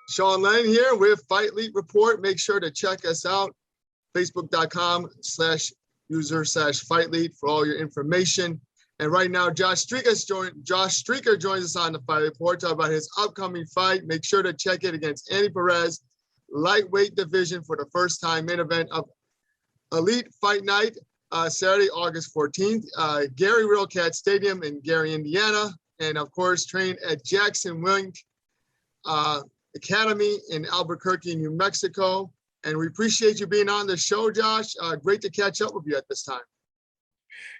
Sean Lennon here with Fightlete Report. Make sure to check us out, facebook.com/user/Fightlete for all your information. And right now, Josh Streacker joins us on the Fight Report, talk about his upcoming fight. Make sure to check it against Andy Perez, lightweight division for the first time main event of Elite Fight Night, Saturday, August 14th, Gary Railcats Stadium in Gary, Indiana. And of course, trained at Jackson Wink Academy in Albuquerque, New Mexico. And we appreciate you being on the show, Josh. Great to catch up with you at this time.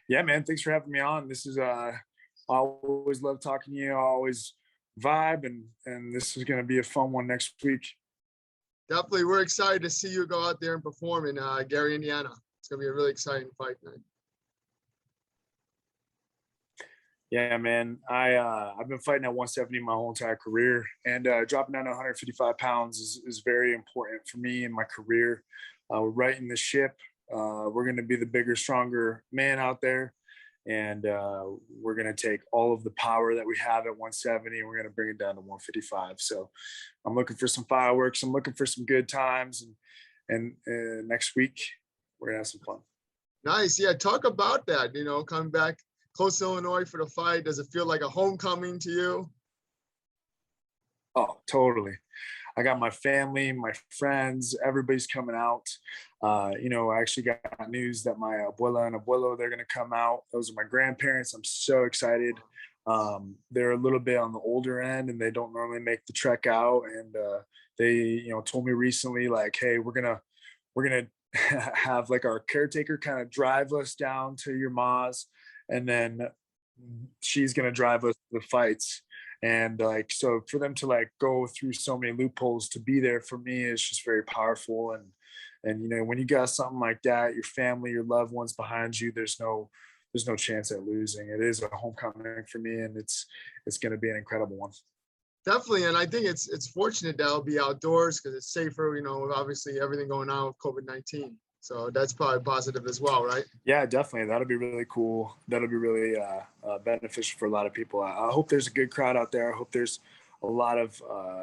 Yeah, man. Thanks for having me on. This is I always love talking to you. I always vibe, and this is going to be a fun one next week. Definitely. We're excited to see you go out there and perform in Gary, Indiana. It's going to be a really exciting fight night. Yeah, man. I've been fighting at 170 my whole entire career, and dropping down to 155 pounds is very important for me in my career. We're righting the ship. We're going to be the bigger, stronger man out there, and we're going to take all of the power that we have at 170 and we're going to bring it down to 155. So I'm looking for some fireworks. I'm looking for some good times, and next week we're going to have some fun. Nice. Yeah, talk about that, coming back close to Illinois for the fight. Does it feel like a homecoming to you? Oh, totally. I got my family, my friends, everybody's coming out. I actually got news that my abuela and abuelo, they're going to come out. Those are my grandparents. I'm so excited. They're a little bit on the older end, and they don't normally make the trek out. And they, told me recently, like, hey, we're going to have like our caretaker kind of drive us down to your ma's, and then she's going to drive us to the fights. And so for them to go through so many loopholes to be there for me is just very powerful. And when you got something like that, your family, your loved ones behind you, there's no chance at losing. It is a homecoming for me, and it's going to be an incredible one. Definitely. And I think it's fortunate that I'll be outdoors because it's safer, obviously everything going on with COVID-19. So that's probably positive as well, right? Yeah, definitely. That'll be really cool. That'll be really beneficial for a lot of people. I hope there's a good crowd out there. I hope there's a lot of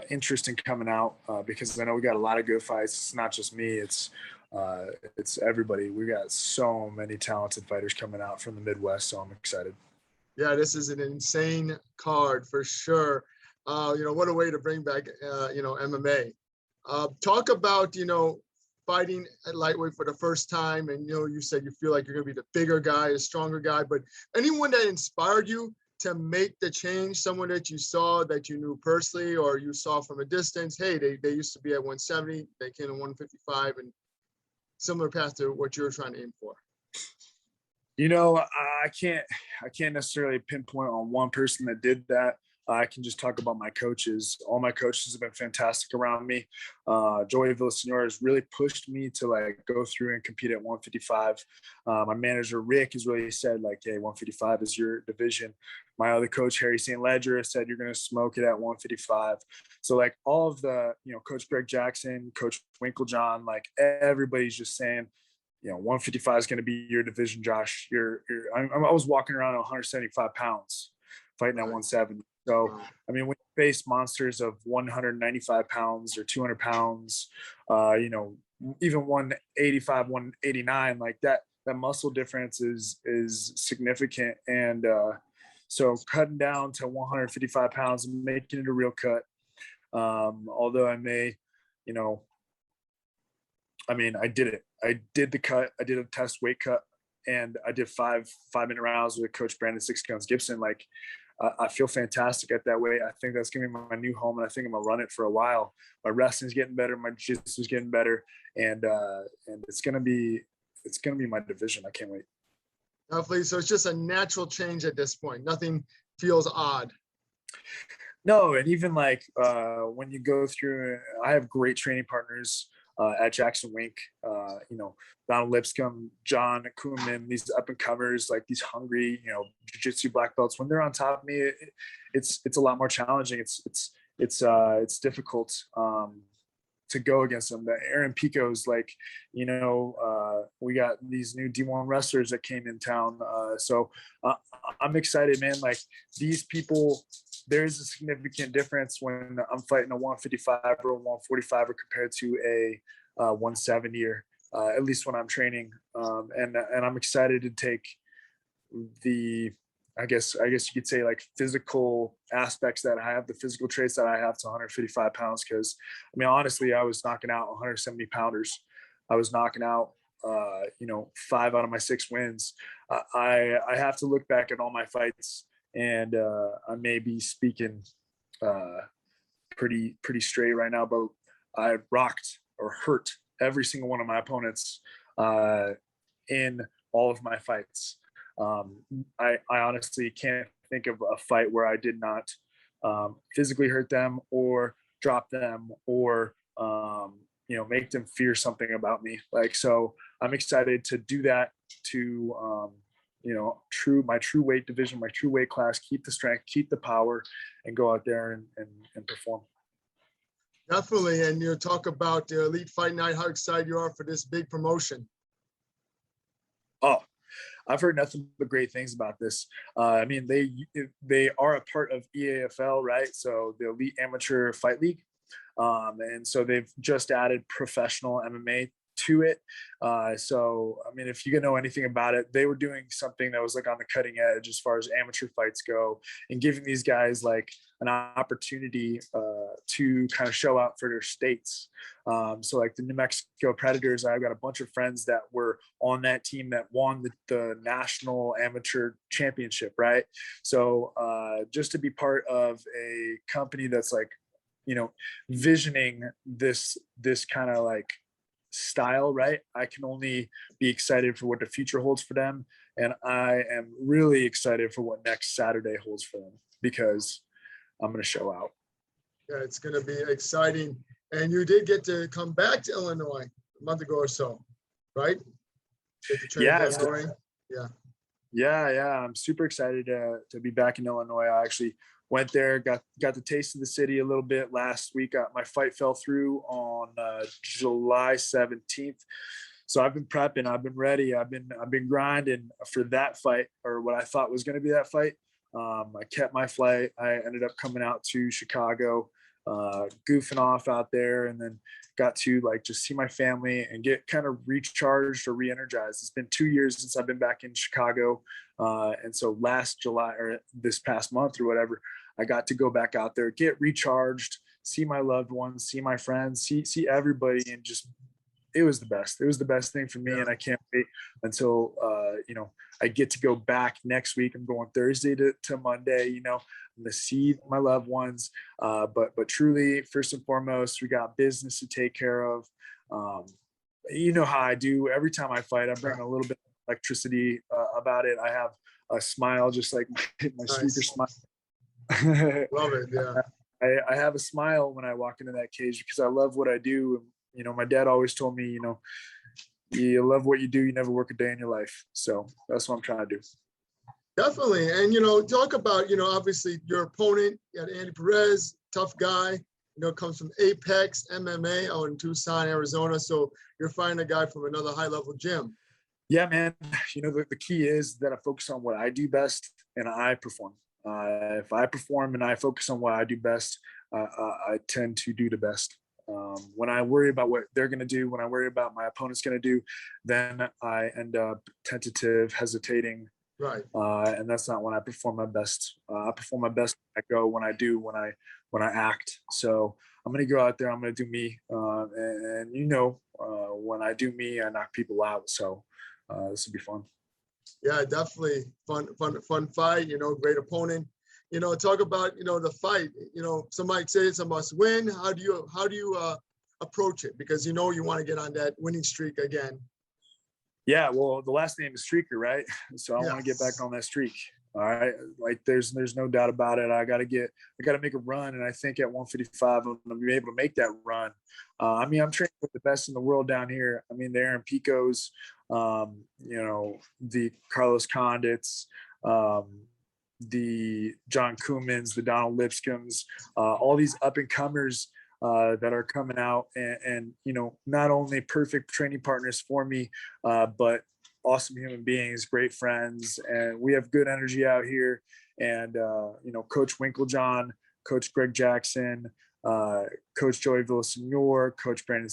interest in coming out because I know we got a lot of good fights. It's not just me. It's everybody. We got so many talented fighters coming out from the Midwest, so I'm excited. Yeah, this is an insane card for sure. What a way to bring back, MMA. Talk about, fighting at lightweight for the first time, and you said you feel like you're going to be the bigger guy, a stronger guy, but anyone that inspired you to make the change, someone that you saw that you knew personally or you saw from a distance, hey, they used to be at 170, they came to 155, and similar path to what you're trying to aim for? I can't necessarily pinpoint on one person that did that. I can just talk about my coaches. All my coaches have been fantastic around me. Joey Villasenor has really pushed me to go through and compete at 155. My manager, Rick, has really said hey, 155 is your division. My other coach, Harry St. Ledger, has said you're going to smoke it at 155. So all of the, Coach Greg Jackson, Coach Winkeljohn, everybody's just saying, 155 is going to be your division, Josh. I was walking around at 175 pounds fighting at 170. So, when you face monsters of 195 pounds or 200 pounds, even 185, 189, that muscle difference is significant. And so cutting down to 155 pounds and making it a real cut, although I may, I did it. I did the cut. I did a test weight cut, and I did 5-minute rounds with Coach Brandon Gibson. I feel fantastic at that weight. I think that's going to be my new home, and I think I'm going to run it for a while. My wrestling's getting better. My jiu-jitsu is getting better, and it's going to be my division. I can't wait. Definitely. So it's just a natural change at this point. Nothing feels odd. No, and even when you go through, I have great training partners at Jackson Wink, Donald Lipscomb, John Kuhlman, these up and comers, these hungry, jiu-jitsu black belts. When they're on top of me, it's a lot more challenging. It's difficult to go against them. Aaron Pico's we got these new D1 wrestlers that came in town. So I'm excited, man. These people there's a significant difference when I'm fighting a 155 or a 145 compared to a 170er, at least when I'm training. And I'm excited to take the, I guess you could say, like, physical aspects that I have, the physical traits that I have to 155 pounds. Cause I mean, honestly, I was knocking out 170 pounders. I was knocking out, 5 out of my 6 wins. I have to look back at all my fights, and I may be speaking pretty straight right now, but I rocked or hurt every single one of my opponents in all of my fights. I honestly can't think of a fight where I did not physically hurt them or drop them or make them fear something about me. Like, so I'm excited to do that to my true weight division, my true weight class, keep the strength, keep the power, and go out there and perform. Definitely. And talk about the Elite Fight Night, how excited you are for this big promotion. Oh, I've heard nothing but great things about this. I mean, they are a part of EAFL, right? So the Elite Amateur Fight League. And so they've just added professional MMA to it. So, I mean, if you know anything about it, they were doing something that was like on the cutting edge as far as amateur fights go, and giving these guys like an opportunity to kind of show out for their states. So like the New Mexico Predators, I've got a bunch of friends that were on that team that won the national amateur championship, right? So just to be part of a company that's like, visioning this kind of like style, right? I can only be excited for what the future holds for them. And I am really excited for what next Saturday holds for them, because I'm going to show out. Yeah, it's going to be exciting. And you did get to come back to Illinois a month ago or so, right? Yeah. Yeah. I'm super excited to be back in Illinois. I actually went there, got the taste of the city a little bit last week. My fight fell through on July 17th. So I've been prepping, I've been ready, I've been grinding for that fight, or what I thought was going to be that fight. I kept my flight. I ended up coming out to Chicago, goofing off out there, and then got to like just see my family and get kind of recharged or re-energized. It's been 2 years since I've been back in Chicago. And so last July, or this past month or whatever, I got to go back out there, get recharged, see my loved ones, see my friends, see everybody, and just, it was the best. It was the best thing for me. And I can't wait until, I get to go back next week. I'm going Thursday to Monday, I'm going to see my loved ones. But truly, first and foremost, we got business to take care of. You know how I do every time I fight, I bring a little bit of electricity about it. I have a smile, just like my Streacker smile. Love it. Yeah. I have a smile when I walk into that cage because I love what I do. My dad always told me, you love what you do, you never work a day in your life. So that's what I'm trying to do. Definitely. And, talk about, obviously your opponent, you had Andy Perez, tough guy, comes from Apex MMA out in Tucson, Arizona. So you're fighting a guy from another high level gym. Yeah, man. The key is that I focus on what I do best and I perform. If I perform and I focus on what I do best, I tend to do the best. When I worry about what they're going to do, when I worry about my opponent's going to do, then I end up tentative, hesitating. Right. And that's not when I perform my best. I perform my best when I act. So I'm going to go out there, I'm going to do me. When I do me, I knock people out. So this will be fun. Yeah, definitely fun fight, great opponent. Talk about, the fight, some might say it's a must win. How do you approach it? Because, you want to get on that winning streak again. Yeah, well, the last name is Streaker, right? So I want to get back on that streak. All right. Like there's no doubt about it. I got to make a run. And I think at 155, I'm going to be able to make that run. I'm training with the best in the world down here. The Aaron Picos, the Carlos Condits, the John Koomans, the Donald Lipscombs, all these up and comers that are coming out and not only perfect training partners for me, but awesome human beings, great friends, and we have good energy out here. And, Coach Winkeljohn, Coach Greg Jackson, Coach Joey Villasenor, Coach Brandon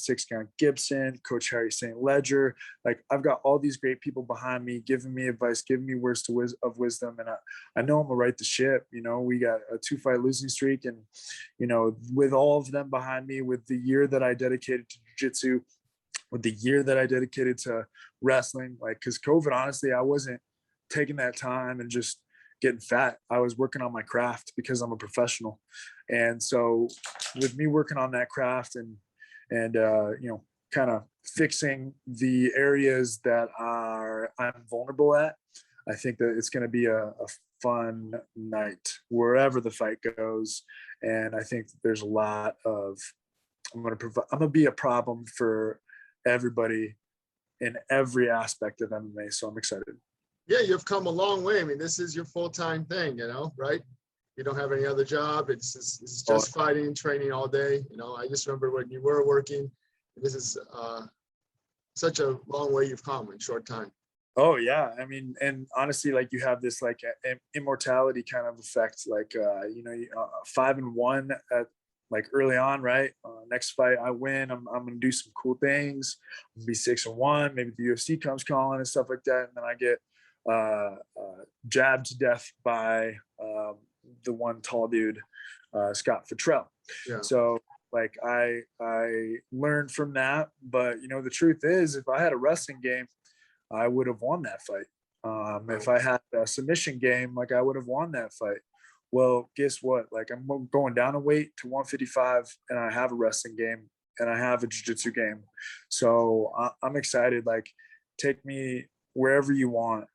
Gibson, Coach Harry St. Ledger. Like, I've got all these great people behind me, giving me advice, giving me words of wisdom. And I know I'm gonna right the ship. We got a 2-fight losing streak, and, with all of them behind me, with the year that I dedicated to jiu-jitsu, with the year that I dedicated to wrestling, because COVID, honestly, I wasn't taking that time and just getting fat. I was working on my craft because I'm a professional. And so with me working on that craft and kind of fixing the areas that I'm vulnerable at, I think that it's going to be a fun night wherever the fight goes. And I think there's a lot of, I'm going to be a problem for everybody in every aspect of MMA. So I'm excited. Yeah, you've come a long way. I mean, this is your full-time thing, right? You don't have any other job. It's just fighting and training all day. I just remember when you were working. This is such a long way you've come in a short time. Oh yeah, I mean, and honestly, like, you have this like immortality kind of effect. Like 5-1 at like early on, right? Next fight I win, I'm gonna do some cool things. I'm gonna be 6-1. Maybe the UFC comes calling and stuff like that, and then I get jabbed to death by the one tall dude, Scott Futrell. Yeah. So like I learned from that, but the truth is, if I had a wrestling game, I would have won that fight. If I had a submission game, like, I would have won that fight. Well, guess what? Like, I'm going down a weight to 155, and I have a wrestling game, and I have a jiu-jitsu game. So I'm excited. Like, take me wherever you want.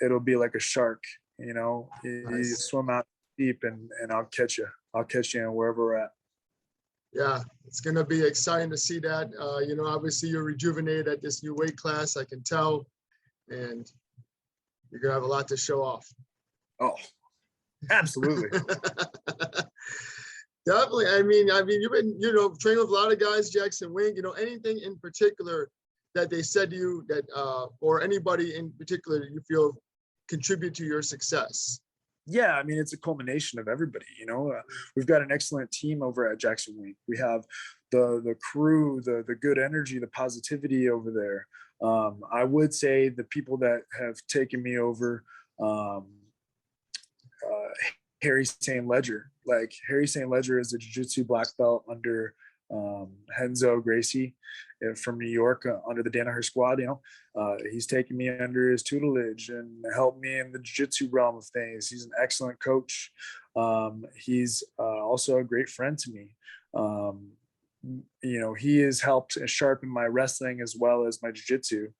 It'll be like a shark, nice. You swim out deep, and I'll catch you. I'll catch you wherever we're at. Yeah, it's going to be exciting to see that. Obviously you're rejuvenated at this new weight class, I can tell, and you're going to have a lot to show off. Oh, absolutely. Definitely. I mean, you've been, training with a lot of guys, Jackson Wink, anything in particular that they said to you that, or anybody in particular that you feel contribute to your success? Yeah, I mean, it's a culmination of everybody. We've got an excellent team over at Jackson Wink. We have the crew, the good energy, the positivity over there. I would say the people that have taken me over, Harry St. Ledger. Like, Harry St. Ledger is a jiu-jitsu black belt under Renzo Gracie from New York, under the Danaher squad. He's taken me under his tutelage and helped me in the jiu-jitsu realm of things. He's an excellent coach. He's also a great friend to me. He has helped sharpen my wrestling as well as my jiu-jitsu.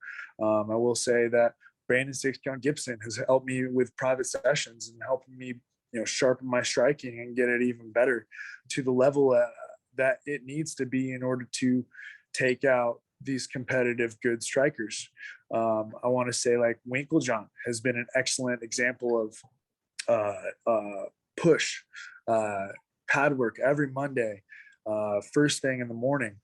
I will say that Brandon Gibson has helped me with private sessions and helping me, sharpen my striking and get it even better to the level that it needs to be in order to take out these competitive good strikers. I want to say, like, Winkeljohn has been an excellent example of push, pad work every Monday, first thing in the morning,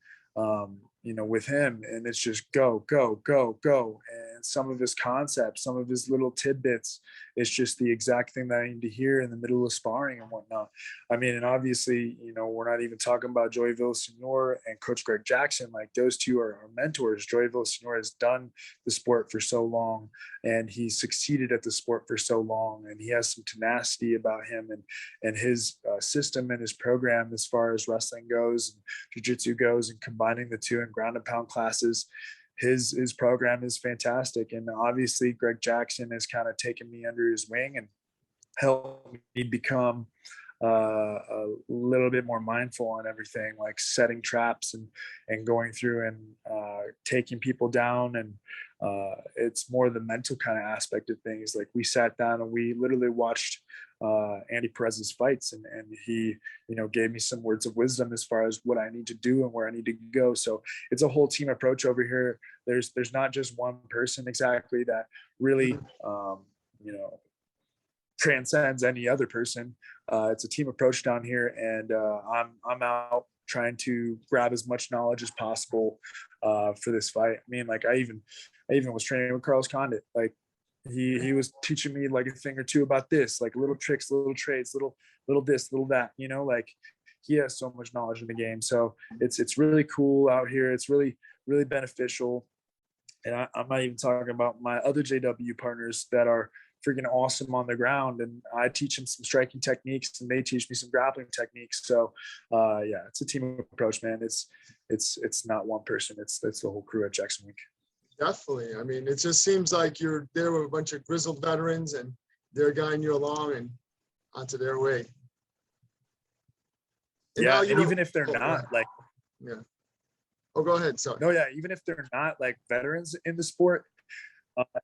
with him. And it's just go, go, go, go. And some of his concepts, some of his little tidbits, it's just the exact thing that I need to hear in the middle of sparring and whatnot. I mean, and obviously, we're not even talking about Joey Villasenor and Coach Greg Jackson. Like, those two are our mentors. Joey Villasenor has done the sport for so long, and he's succeeded at the sport for so long, and he has some tenacity about him and his system and his program as far as wrestling goes and jiu-jitsu goes, and combining the two in ground and pound classes. His program is fantastic. And obviously Greg Jackson has kind of taken me under his wing and helped me become a little bit more mindful on everything, like setting traps and going through and taking people down. And it's more the mental kind of aspect of things. Like, we sat down and we literally watched Andy Perez's fights, and he, gave me some words of wisdom as far as what I need to do and where I need to go. So it's a whole team approach over here. There's not just one person exactly that really, transcends any other person. It's a team approach down here, and I'm out trying to grab as much knowledge as possible for this fight. I mean, like, I even was training with Carlos Condit. Like, he was teaching me like a thing or two about this, like little tricks, little trades, little this, little that, you know, like he has so much knowledge in the game. So it's really cool out here. It's really, really beneficial. And I'm not even talking about my other JW partners that are freaking awesome on the ground. And I teach them some striking techniques and they teach me some grappling techniques. So yeah, it's a team approach, man. It's not one person. It's the whole crew at Jackson Wink. Definitely. I mean, it just seems like you're there with a bunch of grizzled veterans and they're guiding you along and onto their way. And yeah, now, and even if they're not like, yeah. Oh, go ahead. Sorry. No, yeah, even if they're not like veterans in the sport,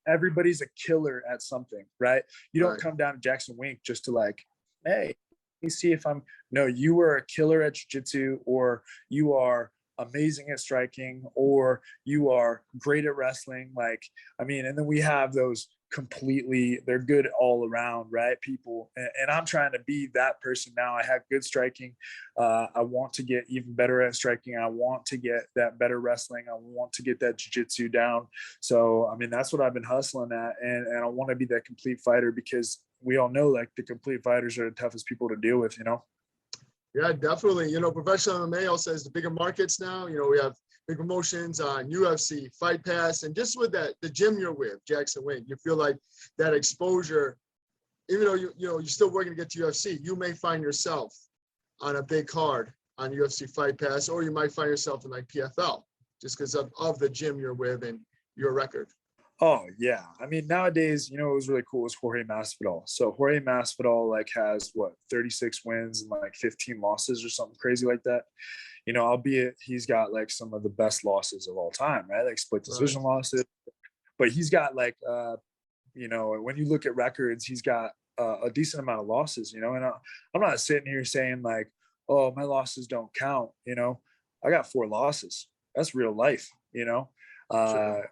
everybody's a killer at something, right? You don't come down to Jackson Wink just to like, hey, let me see if I'm. No, you are a killer at jiu-jitsu, or you are amazing at striking, or you are great at wrestling. Like, I mean, and then we have those completely, they're good all around, right? People. And I'm trying to be that person now. I have good striking. I want to get even better at striking. I want to get that better wrestling. I want to get that jiu-jitsu down. So, I mean, that's what I've been hustling at. And I want to be that complete fighter, because we all know like the complete fighters are the toughest people to deal with, you know? Yeah, definitely. You know, professional MMA also has the bigger markets now. You know, we have big promotions on UFC, Fight Pass, and just with that, the gym you're with, Jackson Wink, you feel like that exposure, even though you're still working to get to UFC, you may find yourself on a big card on UFC Fight Pass, or you might find yourself in like PFL just because of the gym you're with and your record. Oh yeah. I mean, nowadays, you know, it was really cool was Jorge Masvidal. So Jorge Masvidal like has what, 36 wins and like 15 losses or something crazy like that. You know, albeit he's got like some of the best losses of all time, right? Like split decision losses, but he's got like, you know, when you look at records, he's got a decent amount of losses, you know, and I'm not sitting here saying like, oh, my losses don't count. You know, I got 4 losses. That's real life, you know?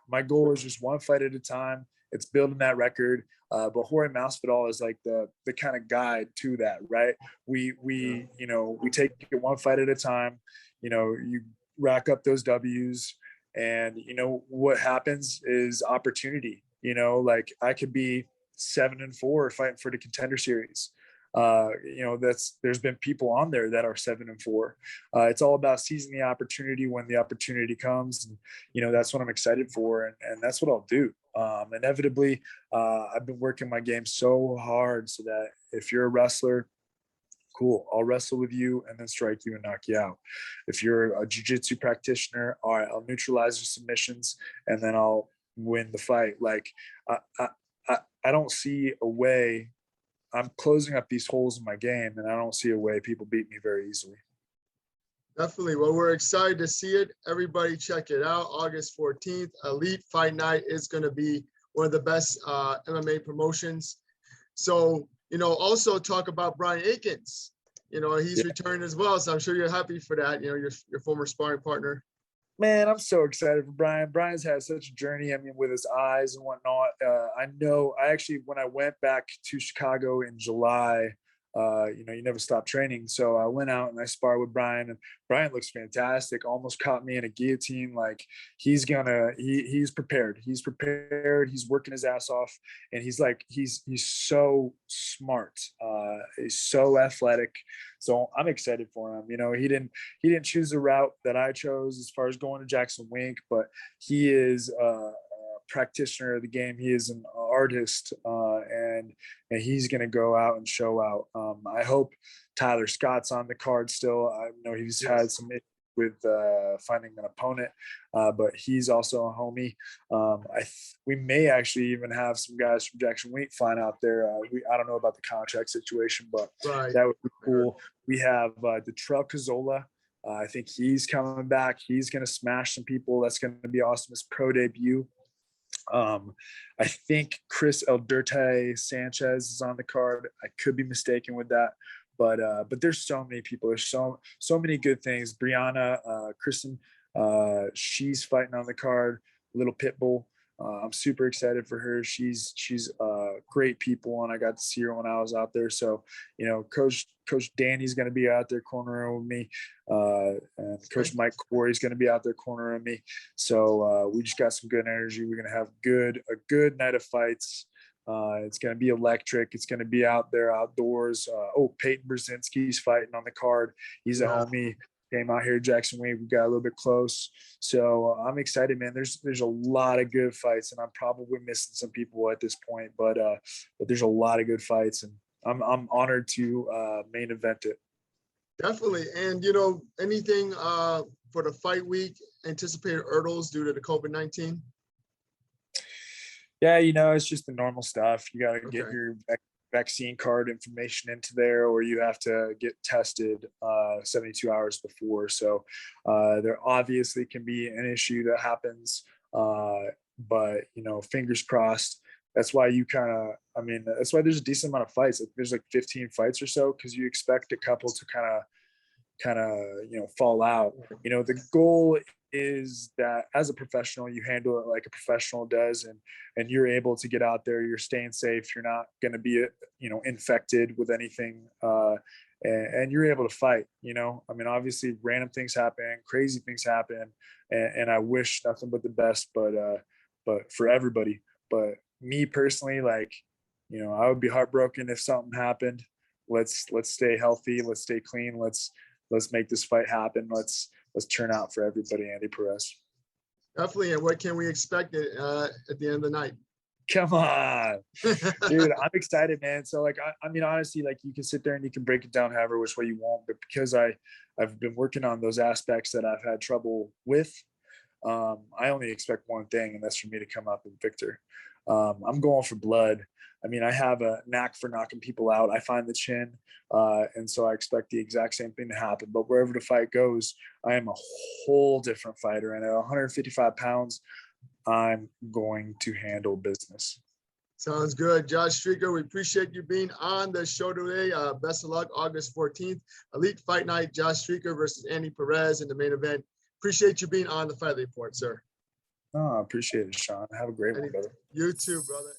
My goal is just one fight at a time. It's building that record. But Jorge Masvidal is like the kind of guide to that, right? We you know, we take it one fight at a time. You know, you rack up those W's, and you know what happens is opportunity. You know, like I could be 7-4 fighting for the Contender Series. You know, there's been people on there that are 7-4. It's all about seizing the opportunity when the opportunity comes, and you know that's what I'm excited for, and that's what I'll do. Inevitably, I've been working my game so hard so that if you're a wrestler, cool, I'll wrestle with you and then strike you and knock you out. If you're a jiu-jitsu practitioner, all right, I'll neutralize your submissions and then I'll win the fight. Like I don't see a way. I'm closing up these holes in my game, and I don't see a way people beat me very easily. Definitely. Well, we're excited to see it. Everybody check it out. August 14th, Elite Fight Night is going to be one of the best MMA promotions. So, you know, also talk about Brian Akins. You know, he's returned as well. So I'm sure you're happy for that. You know, your former sparring partner. Man, I'm so excited for Brian. Brian's had such a journey. I mean, with his eyes and whatnot. I know. I actually, when I went back to Chicago in July, you know, you never stop training. So I went out and I sparred with Brian, and Brian looks fantastic. Almost caught me in a guillotine. Like he's prepared. He's prepared. He's working his ass off, and he's so smart. He's so athletic. So I'm excited for him. You know, he didn't choose the route that I chose as far as going to Jackson Wink, but he is a practitioner of the game. He is an artist, and he's going to go out and show out. I hope Tyler Scott's on the card still. I know he's had some issues with finding an opponent, but he's also a homie. We may actually even have some guys from Jackson Wink flying out there. I don't know about the contract situation, but that would be cool. We have Detrell Cazzola. I think he's coming back. He's going to smash some people. That's going to be awesome. His pro debut. I think Chris Eldurte Sanchez is on the card. I could be mistaken with that, but there's so many people. There's so many good things. Brianna, Kristen, she's fighting on the card. Little Pitbull. I'm super excited for her. She's great people, and I got to see her when I was out there. So, you know, Coach Danny's going to be out there cornering with me, and Coach Mike Corey's going to be out there cornering me. So we just got some good energy. We're going to have a good night of fights. It's going to be electric. It's going to be out there outdoors. Peyton Brzezinski's fighting on the card. He's a homie. Came out here, Jackson Wade. We got a little bit close. So I'm excited, man. There's a lot of good fights, and I'm probably missing some people at this point, but there's a lot of good fights, and I'm honored to main event it. Definitely. And, anything for the fight week, anticipated hurdles due to the COVID-19? Yeah, it's just the normal stuff. You got to get your vaccine card information into there, or you have to get tested 72 hours before. So there obviously can be an issue that happens, but fingers crossed. That's why that's why there's a decent amount of fights. There's like 15 fights or so, because you expect a couple to kind of fall out. The goal is that as a professional, you handle it like a professional does, and you're able to get out there, you're staying safe, you're not going to be infected with anything, and you're able to fight. Obviously random things happen, crazy things happen, and I wish nothing but the best, but for everybody. But me personally, I would be heartbroken if something happened. Let's stay healthy, let's stay clean, let's make this fight happen. Let's turn out for everybody, Andy Perez. Definitely. And what can we expect at the end of the night? Come on, dude. I'm excited, man. So honestly, you can sit there and you can break it down however which way you want, but because I've been working on those aspects that I've had trouble with, I only expect one thing, and that's for me to come up in victor. I'm going for blood. I have a knack for knocking people out. I find the chin, and so I expect the exact same thing to happen. But wherever the fight goes, I am a whole different fighter. And at 155 pounds, I'm going to handle business. Sounds good. Josh Streacker, we appreciate you being on the show today. Best of luck August 14th. Elite Fight Night, Josh Streacker versus Andy Perez in the main event. Appreciate you being on the Fightlete Report, sir. Oh, I appreciate it, Sean. Have a great one, brother. You too, brother.